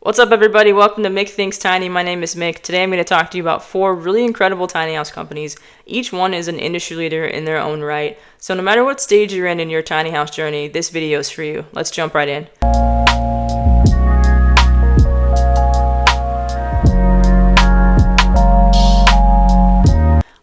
What's up, everybody? Welcome to Mick Thinks Tiny. My name is Mick. Today I'm going to talk to you about 4 really incredible tiny house companies. Each one is an industry leader in their own right. So no matter what stage you're in your tiny house journey, this video is for you. Let's jump right in.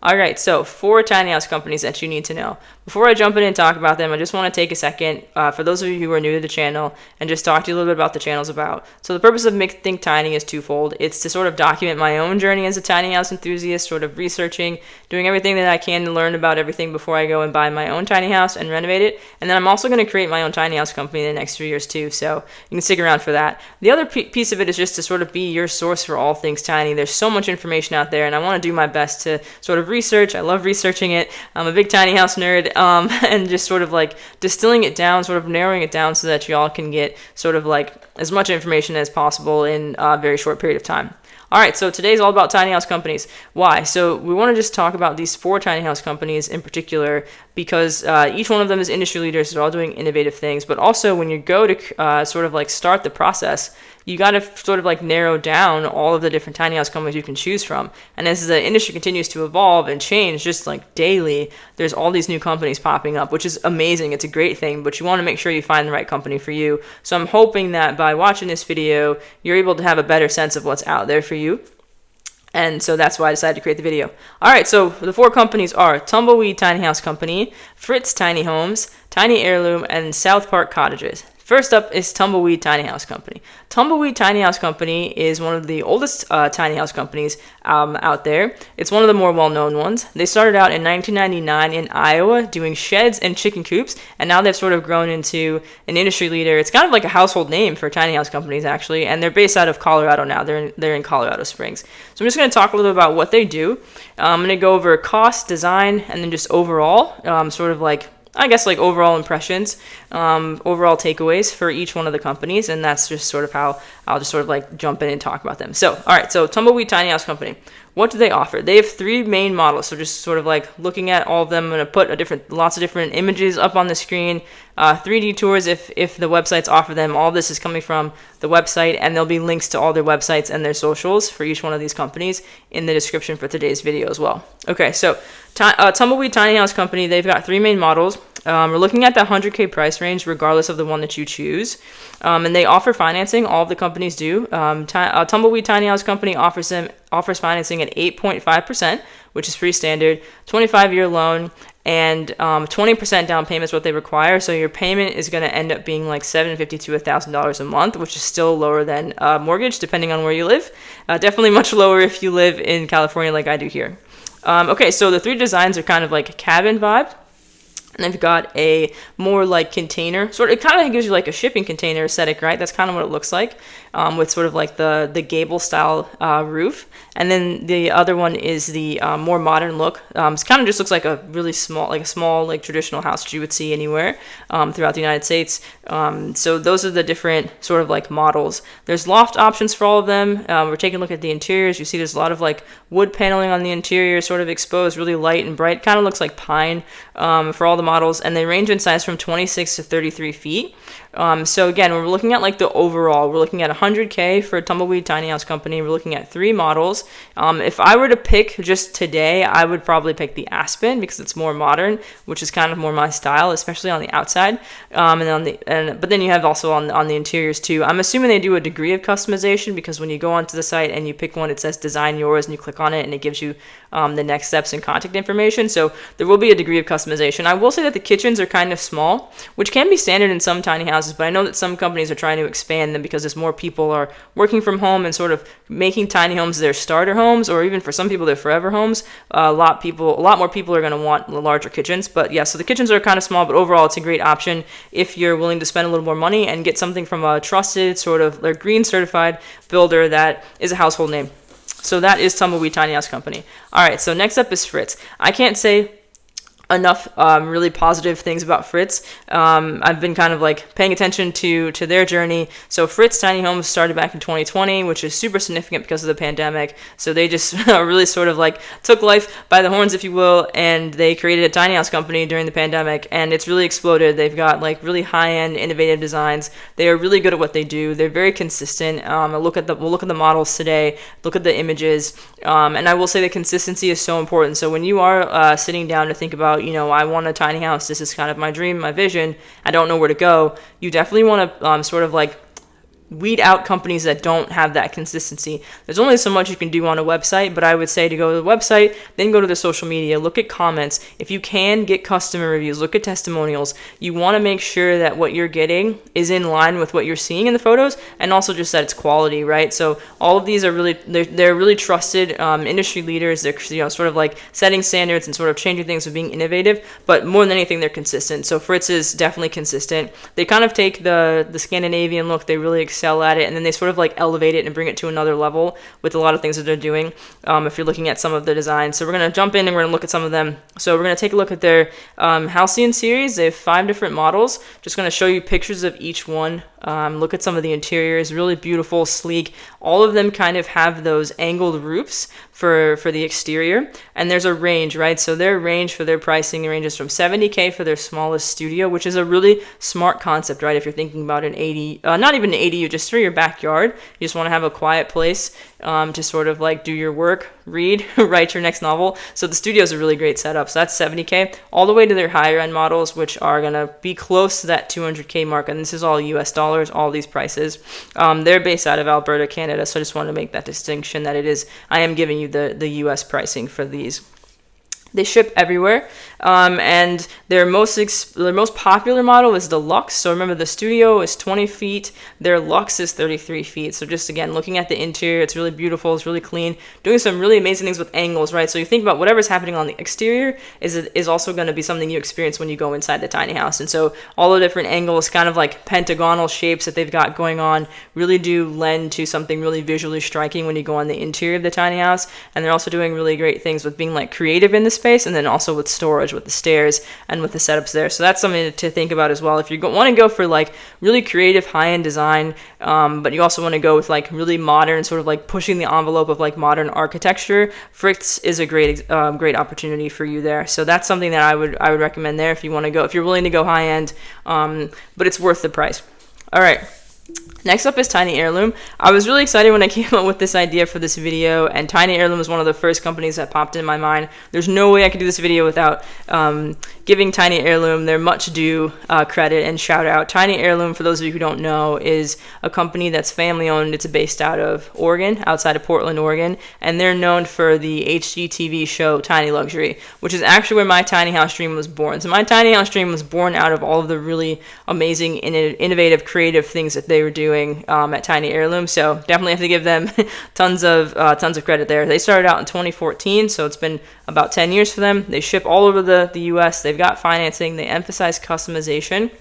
Alright, so 4 tiny house companies that you need to know. Before I jump in and talk about them, I just want to take a second for those of you who are new to the channel and just talk to you a little bit about the channel's about. So the purpose of Mick Think Tiny is twofold. It's to sort of document my own journey as a tiny house enthusiast, sort of researching, doing everything that I can to learn about everything before I go and buy my own tiny house and renovate it. And then I'm also going to create my own tiny house company in the next few years too, so you can stick around for that. The other piece of it is just to sort of be your source for all things tiny. There's so much information out there, and I want to do my best to sort of research. I love researching it. I'm a big tiny house nerd, and just sort of like distilling it down, sort of narrowing it down so that y'all can get sort of like as much information as possible in a very short period of time. All right, so today's all about tiny house companies. Why? So we want to just talk about these 4 tiny house companies in particular because each one of them is industry leaders. They're all doing innovative things, but also when you go to sort of like start the process, you got to sort of like narrow down all of the different tiny house companies you can choose from. And as the industry continues to evolve and change just like daily, there's all these new companies popping up, which is amazing. It's a great thing, but you want to make sure you find the right company for you. So I'm hoping that by watching this video, you're able to have a better sense of what's out there for you. And so that's why I decided to create the video. All right, so the 4 companies are Tumbleweed Tiny House Company, Fritz Tiny Homes, Tiny Heirloom, and SouthPark Cottages. First up is Tumbleweed Tiny House Company. Tumbleweed Tiny House Company is one of the oldest tiny house companies out there. It's one of the more well-known ones. They started out in 1999 in Iowa doing sheds and chicken coops, and now they've sort of grown into an industry leader. It's kind of like a household name for tiny house companies, actually, and they're based out of Colorado now. They're in Colorado Springs. So I'm just going to talk a little bit about what they do. I'm going to go over cost, design, and then just overall, sort of like I guess like overall impressions, overall takeaways for each one of the companies, and that's just sort of how I'll just sort of like jump in and talk about them. So, all right, so Tumbleweed Tiny House Company. What do they offer? They have 3 main models, so just sort of like looking at all of them, I'm going to put lots of different images up on the screen, 3D tours if the websites offer them. All this is coming from the website, and there'll be links to all their websites and their socials for each one of these companies in the description for today's video as well. Okay, so Tumbleweed Tiny House Company, they've got 3 main models. We're looking at the $100K price range regardless of the one that you choose, and they offer financing. All of the companies do. Tumbleweed Tiny House Company offers financing at 8.5%, which is pretty standard, 25-year loan, and 20% down payment is what they require. So your payment is going to end up being like $750 to $1,000 a month, which is still lower than mortgage depending on where you live. Definitely much lower if you live in California like I do here. Okay, so the 3 designs are kind of like a cabin vibe. And they've got a more like container, it kind of gives you like a shipping container aesthetic, right? That's kind of what it looks like, with sort of like the gable style roof. And then the other one is the more modern look. It kind of just looks like a really small, like traditional house that you would see anywhere throughout the United States. So those are the different sort of like models. There's loft options for all of them. We're taking a look at the interiors. You see there's a lot of like wood paneling on the interior, sort of exposed, really light and bright. Kind of looks like pine for all the models, and they range in size from 26 to 33 feet. So again, we're looking at like the overall, we're looking at 100K for Tumbleweed Tiny House Company. We're looking at 3 models. If I were to pick just today, I would probably pick the Aspen because it's more modern, which is kind of more my style, especially on the outside. But then you have also on the interiors too. I'm assuming they do a degree of customization because when you go onto the site and you pick one, it says design yours, and you click on it and it gives you the next steps and contact information. So there will be a degree of customization. I will say that the kitchens are kind of small, which can be standard in some tiny houses, but I know that some companies are trying to expand them because as more people are working from home and sort of making tiny homes their starter homes, or even for some people their forever homes, a lot more people are going to want larger kitchens. But yeah, so the kitchens are kind of small, but overall it's a great option if you're willing to spend a little more money and get something from a trusted sort of like green certified builder that is a household name. So that is Tumbleweed Tiny House Company. All right, so next up is Fritz. I can't say enough really positive things about Fritz. I've been kind of like paying attention to their journey. So Fritz Tiny Homes started back in 2020, which is super significant because of the pandemic. So they just really sort of like took life by the horns, if you will, and they created a tiny house company during the pandemic, and it's really exploded. They've got like really high-end, innovative designs. They are really good at what they do. They're very consistent. We'll look at the models today, look at the images, and I will say the consistency is so important. So when you are sitting down to think about, I want a tiny house, this is kind of my dream, my vision, I don't know where to go, you definitely want to sort of like weed out companies that don't have that consistency. There's only so much you can do on a website, but I would say to go to the website, then go to the social media, look at comments. If you can, get customer reviews, look at testimonials. You want to make sure that what you're getting is in line with what you're seeing in the photos, and also just that it's quality, right? So all of these are really, they're really trusted industry leaders. They're sort of like setting standards and sort of changing things with being innovative, but more than anything, they're consistent. So Fritz is definitely consistent. They kind of take the Scandinavian look, they really excel at it, and then they sort of like elevate it and bring it to another level with a lot of things that they're doing, if you're looking at some of the designs. So we're going to jump in and we're going to look at some of them. So we're going to take a look at their Halcyon series. They have 5 different models. Just going to show you pictures of each one. Look at some of the interiors, really beautiful, sleek. All of them kind of have those angled roofs for the exterior, and there's a range, right? So their range for their pricing ranges from $70K for their smallest studio, which is a really smart concept, right? If you're thinking about an 80, not even an ADU, just for your backyard, you just want to have a quiet place to sort of like do your work, read, write your next novel. So the studio is a really great setup. So that's $70K, all the way to their higher end models, which are going to be close to that $200K mark, and this is all US dollars, all these prices. They're based out of Alberta, Canada, so I just wanted to make that distinction that I am giving you the US pricing for these. They ship everywhere, and their most popular model is the Luxe. So remember, the studio is 20 feet, their Luxe is 33 feet. So just again, looking at the interior, it's really beautiful, it's really clean, doing some really amazing things with angles, right? So you think about whatever's happening on the exterior is also going to be something you experience when you go inside the tiny house. And so all the different angles, kind of like pentagonal shapes that they've got going on, really do lend to something really visually striking when you go on the interior of the tiny house. And they're also doing really great things with being like creative in the space, and then also with storage, with the stairs, and with the setups there. So that's something to think about as well. If you want to go for like really creative high-end design, but you also want to go with like really modern, sort of like pushing the envelope of like modern architecture, Fritz is a great opportunity for you there. So that's something that I would recommend there if you're willing to go high-end, but it's worth the price. All right. Next up is Tiny Heirloom. I was really excited when I came up with this idea for this video, and Tiny Heirloom was one of the first companies that popped in my mind. There's no way I could do this video without giving Tiny Heirloom their much due credit and shout out. Tiny Heirloom, for those of you who don't know, is a company that's family owned. It's based out of Oregon, outside of Portland, Oregon, and they're known for the HGTV show Tiny Luxury, which is actually where my tiny house dream was born. So my tiny house dream was born out of all of the really amazing, innovative, creative things that they were doing at Tiny Heirloom. So definitely have to give them tons of credit there. They started out in 2014, so it's been about 10 years for them. They ship all over the US. They've got financing. They emphasize customization.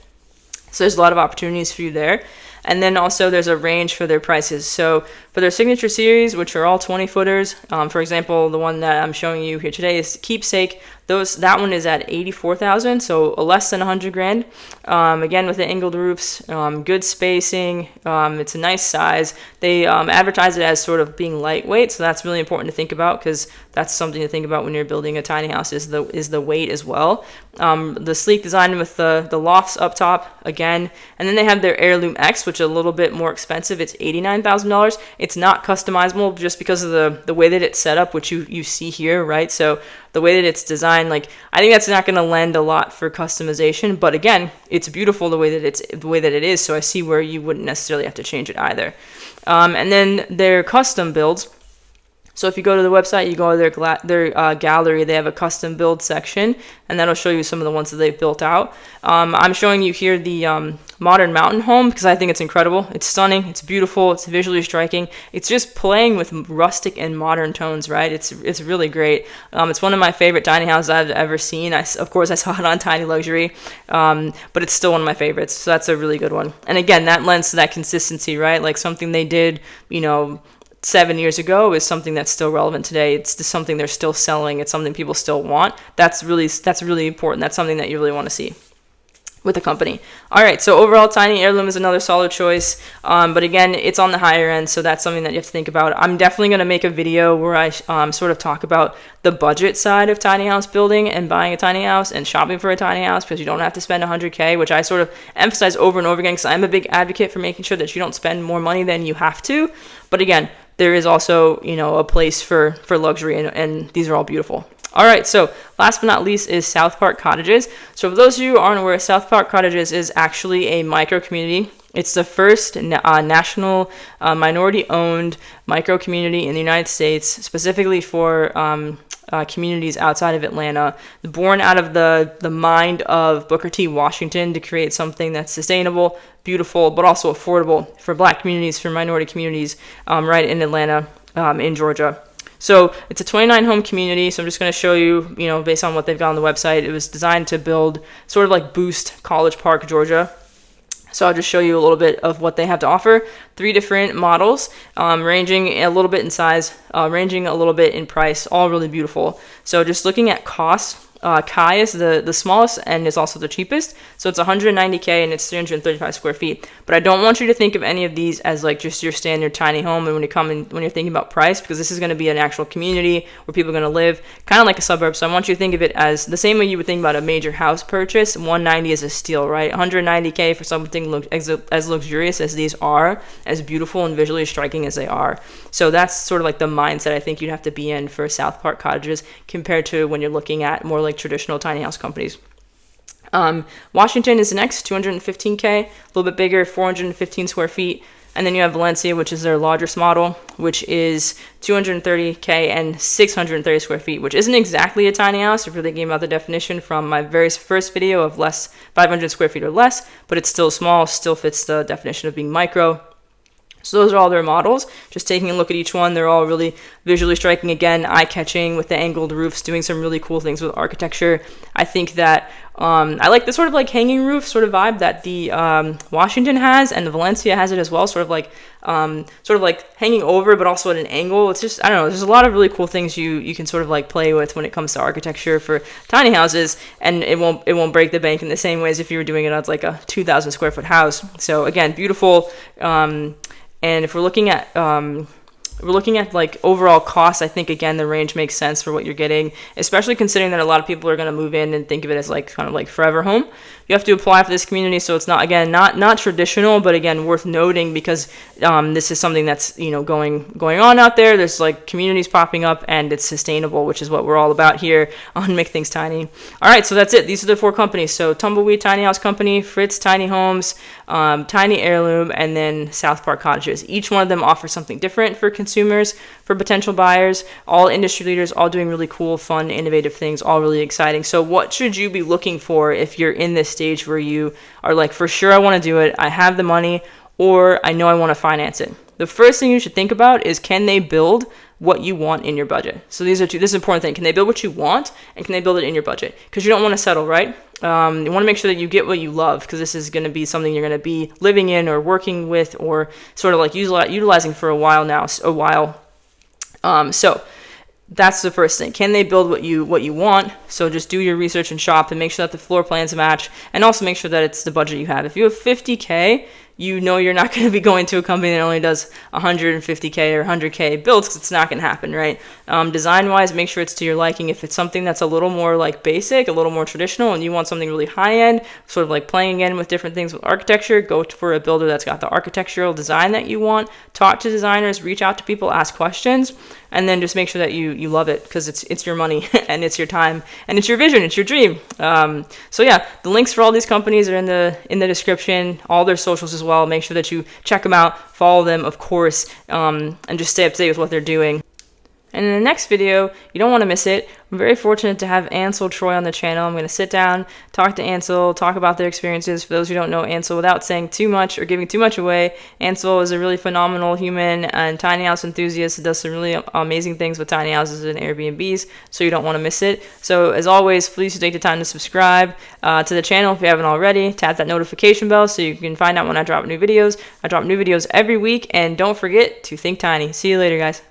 So there's a lot of opportunities for you there. And then also there's a range for their prices. So for their signature series, which are all 20 footers, for example, the one that I'm showing you here today is Keepsake. That one is at $84,000, so less than $100,000. Again, with the angled roofs, good spacing. It's a nice size. They advertise it as sort of being lightweight, so that's really important to think about, because that's something to think about when you're building a tiny house is the weight as well. The sleek design with the lofts up top again, and then they have their Heirloom X, which is a little bit more expensive. It's $89,000. It's not customizable just because of the way that it's set up, which you see here, right? So the way that it's designed, like, I think that's not going to lend a lot for customization, but again, it's beautiful the way that it is, so I see where you wouldn't necessarily have to change it either. And then their custom builds. So if you go to the website, you go to their gallery, they have a custom build section, and that'll show you some of the ones that they've built out. I'm showing you here the modern mountain home because I think it's incredible. It's stunning, it's beautiful, it's visually striking. It's just playing with rustic and modern tones, right? It's really great. It's one of my favorite tiny houses I've ever seen. Of course, I saw it on Tiny Luxury, but it's still one of my favorites. So that's a really good one. And again, that lends to that consistency, right? Like something they did, 7 years ago is something that's still relevant today. It's just something they're still selling. It's something people still want. That's really important. That's something that you really want to see with the company. All right, so overall, tiny heirloom is another solid choice, but again, it's on the higher end, so that's something that you have to think about. I'm definitely going to make a video where I sort of talk about the budget side of tiny house building and buying a tiny house and shopping for a tiny house, because you don't have to spend $100K, which I sort of emphasize over and over again, because I'm a big advocate for making sure that you don't spend more money than you have to. But again, there is also, you know, a place for luxury, and these are all beautiful. All right, so last but not least is SouthPark Cottages. So for those of you who aren't aware, SouthPark Cottages is actually a micro community. It's the first national minority-owned micro community in the United States, specifically for communities outside of Atlanta, born out of the mind of Booker T. Washington to create something that's sustainable, beautiful, but also affordable for Black communities, for minority communities, right in Atlanta, in Georgia. So it's a 29-home community, so I'm just going to show you, you know, based on what they've got on the website. It was designed to build, sort of like boost College Park, Georgia. So I'll just show you a little bit of what they have to offer. 3 different models, ranging a little bit in size, ranging a little bit in price, all really beautiful. So just looking at costs, Kai is the smallest and is also the cheapest. So it's $190K and it's 335 square feet. But I don't want you to think of any of these as like just your standard tiny home. And when you're thinking about price, because this is going to be an actual community where people are going to live, kind of like a suburb. So I want you to think of it as the same way you would think about a major house purchase. 190 is a steal, right? 190K for something as luxurious as these are, as beautiful and visually striking as they are. So that's sort of like the mindset I think you'd have to be in for SouthPark Cottages compared to when you're looking at more like traditional tiny house companies. Washington is next, 215K, a little bit bigger, 415 square feet. And then you have Valencia, which is their largest model, which is 230K and 630 square feet, which isn't exactly a tiny house if you're thinking about the definition from my very first video of 500 square feet or less, but it's still small, still fits the definition of being micro. So those are all their models. Just taking a look at each one, they're all really visually striking, again, eye-catching with the angled roofs, doing some really cool things with architecture. I think that I like the sort of like hanging roof sort of vibe that the Washington has, and the Valencia has it as well, sort of like hanging over, but also at an angle. It's just, I don't know, there's a lot of really cool things you can sort of like play with when it comes to architecture for tiny houses, and it won't break the bank in the same way as if you were doing it as like a 2,000 square foot house. So again, beautiful. And if we're looking at like overall costs, I think again the range makes sense for what you're getting, especially considering that a lot of people are going to move in and think of it as like kind of like forever home. You have to apply for this community, so it's not traditional, but again worth noting because this is something that's, you know, going on out there. There's like communities popping up, and it's sustainable, which is what we're all about here on Make Things Tiny. All right, so that's it. These are the 4 companies. So Tumbleweed Tiny House Company, Fritz Tiny Homes, Tiny Heirloom, and then SouthPark Cottages. Each one of them offers something different for consumers, for potential buyers. All industry leaders, all doing really cool, fun, innovative things, all really exciting. So what should you be looking for if you're in this stage where you are like, for sure I want to do it, I have the money, or I know I want to finance it? The first thing you should think about is, can they build what you want in your budget? So this is an important thing. Can they build what you want, and can they build it in your budget? Because you don't want to settle, right? You want to make sure that you get what you love, because this is going to be something you're going to be living in or working with or sort of like utilizing for a while now. So that's the first thing. Can they build what you want? So just do your research and shop and make sure that the floor plans match, and also make sure that it's the budget you have. If you have 50K, you know you're not going to be going to a company that only does 150K or 100K builds, because it's not going to happen, right? Design-wise, make sure it's to your liking. If it's something that's a little more like basic, a little more traditional, and you want something really high-end, sort of like playing again with different things with architecture, go for a builder that's got the architectural design that you want. Talk to designers, reach out to people, ask questions, and then just make sure that you love it, because it's your money and it's your time and it's your vision, it's your dream. So yeah, the links for all these companies are in the description, all their socials as well. Make sure that you check them out, follow them, of course, and just stay up to date with what they're doing. And in the next video, you don't want to miss it. I'm very fortunate to have Ansel Troy on the channel. I'm going to sit down, talk to Ansel, talk about their experiences. For those who don't know Ansel, without saying too much or giving too much away, Ansel is a really phenomenal human and tiny house enthusiast who does some really amazing things with tiny houses and Airbnbs, so you don't want to miss it. So as always, please take the time to subscribe to the channel if you haven't already. Tap that notification bell so you can find out when I drop new videos. I drop new videos every week, and don't forget to think tiny. See you later, guys.